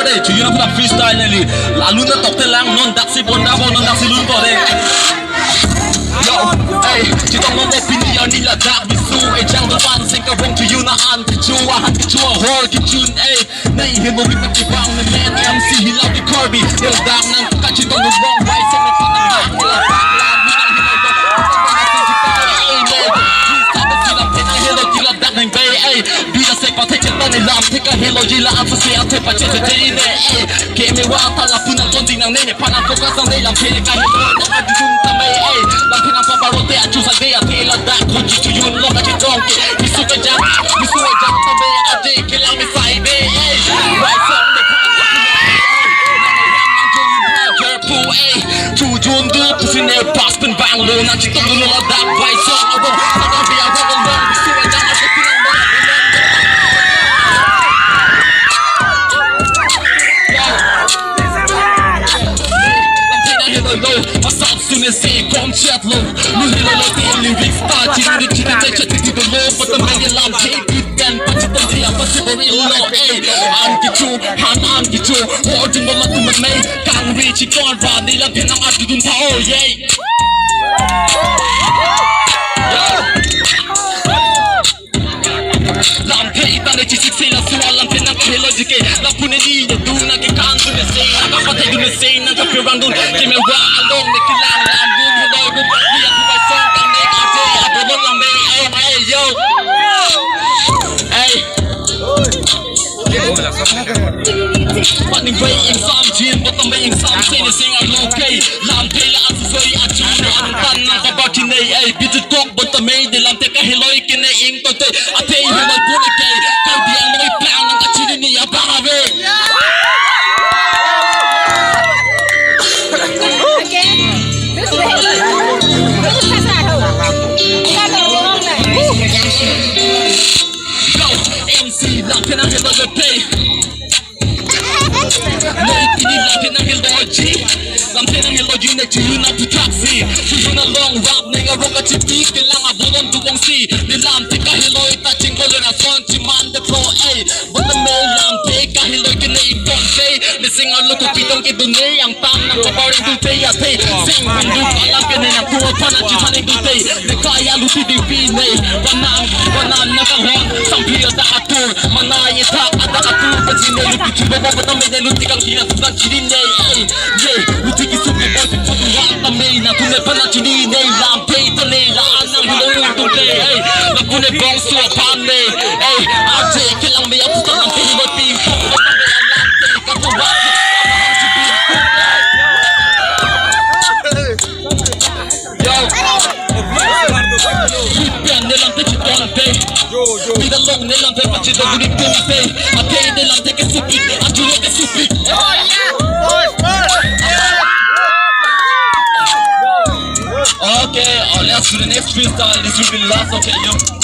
đây chủ yếu là freestyle này là luôn nó tộc tên lang non đặc sĩ bốn đá non đặc sĩ luôn vào đây yo hey chỉต้องน้องบอกพี่นี่อันนี้ละดักมิสูไอ้จังตัวฟันเซ็งกระวงที่อยู่น่าอันที่ชัวหันที่ชัวฮอร์กินจุนเอ้ในเห็นโมบิมันกี่บังในแมนเอ็มซีฮิลาดิคอร์บีเดี๋ยวดังนั่งกันchỉต้องน้องไว้เซ็งในฟันนั่งได้ที่ละบักลานมีนั่งที่ไหนบอกต้องมาเซ็งที่ตัวเอ้เลยที่สามสี่ลำเพนเฮโลที่ละดักในเบย์เอ้บีละเซ็งปะเทเจตันในลำที่ก็เฮโลจีละอันสุดเสียเทปะเจเจเจเน่เอ้เกมไม่ว่าถ้าละพูนังต้นจริงนั่งเนี่ยพานังก็กระสังในลำเพนกันเฮโลนั่งอันที่จุนทำไมเอ้ลำเพนนั่งฟังบาร์โรเตะจูสังเดียเทละดักคนที่ยืนลงกันที่ตรงกี่มิสูกันจังมิสูกันจังทำไมอาเจคิดลังไม่ใส่เบย์เอ้ไรส่งเด็กพานังก็ผู้เอ้จูจูนดูผู้สิเนปาสเป็นบางโลนั่งจิตต้องดูละดักไรส่งเอาบ่ถ้าต้องเบียร์ว่ากันลงมิสูกันจังเอาไปที่นั่งบ้านมาสอบสุนเสียความเชื่อลงมือเราเตียนลิวิกสตาร์ที่นึกคิดใจจะติดตัวโลกปัตตานีลำเทปิดกันปัจจุบันที่อาปัจจุบันนี้โลเออันกิจูหันอันกิจูโอ้จึงมาตุ้มมันไม่กังวีชิกอนรานี่ลำเทนังอัดดุนเท้าเย่ลำเทอีตาในจิตสิเละสวาลำเทนังเฮโลจิเกลำพูนนี่จะดูนักการดุนเสียนักปฏิดุนเสียนักพิรังดุนที่ไม่ว่าลงในกีฬาลำดุนให้ได้บุญเรียกผู้ไปส่งกันในอาเซียนบนลำเบย์เอ้ยโย่เอ้ยปันนิ่งไปอิงสามจีนปัตตานีอิงสามเซนเสียงอารมณ์เกย์ลำเทละอัศวินอาจูนอันตันนักบักที่ในเอ้ยบิดตกปัตตานีเดลำเทกะเฮโลอีกินในอิงตัวเตะอาเทย์ให้มันพูดเกย์เขาเดียงไม่แปลงนังกะชิดนี่อย่าบ้าเว้ยลำเพนังเฮโลเปย์ในที่นี่ลำเพนังเฮโลจีลำเพนังเฮโลยูในที่ยูนับทุกทักซี่ที่ยูนับลองรับในอารมณ์กับจิตดีกันลังอาบุลนทุกวงซีในลำที่กะเฮโลตัดจิงก็เลยน่าสนที่มันเดโปรเอบนเมลลำเพกะเฮโลกันในอีกคนเซ่ในสิ่งอารมณ์กับปีต้องกินตัวนี้อย่างตามนังก็บริสุทธิ์เตยเทสิ่งมันดูกันลังกันในนักตัวพันจิตพันในตัวเตยในกายาลุที่ดีฟีในวันนั้นนักหอนสัมผัสได้ตัวมันนายทักอัตตาตัวเป็นสิ่งในลุที่บอกว่าต้องไม่ได้ลุที่กังที่นั่นสุดที่นี่เย่ลุที่กิสุกบอยที่พูดว่าต้องไม่น่าทุเรศพันที่นี่ในลำเพย์ทะเลละอันนั้นฮิโร่ตัวเตยแล้วกูในบองสัวพันเลยอาเจคิดลังไม่เอาตัวลำเพย์ฮิโร่ตีพวกมันต้องเป็นลำเพย์กับตัวว่ามีตลงในลำเพย์ปัจจุบันนี้กูเตยอาเทในลำเพย์กับสุกิอาจูโร่กับสุกิOkay, let's do the next freestyle. This will be the last, okay, yo.